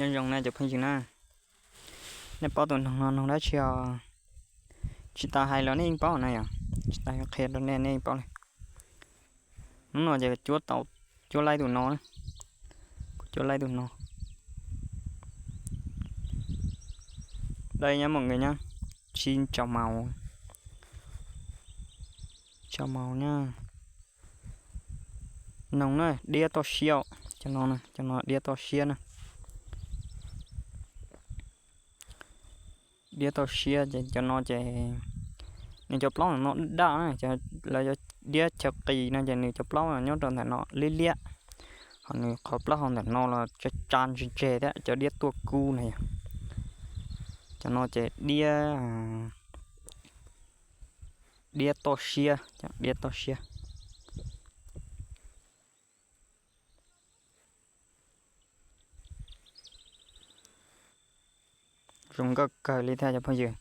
nhân dòng này chụp hình chừng na nên bao tuần nó đã chiều chỉ ta hay là nên bao này à chỉ ta khe đó nên bao này nó nói về chúa tàu chúa lai tụi nó chúa lai tụi nó đây nha mọi người nhá, xin chào màu nha, nồng này đĩa to xiao cho nó đĩa to xia nè, đĩa to xia cho nó chạy nên cho plong nó đa này cho là cho đĩa cho kỳ nên cho nên cho plong là nhớ trong thành nó li lia, còn khó plong hơn thành nó là cho chan chè đấy cho đĩa tua cu này cho nó chạy đĩa to xia dùng các cờ li theo cho bao nhiêu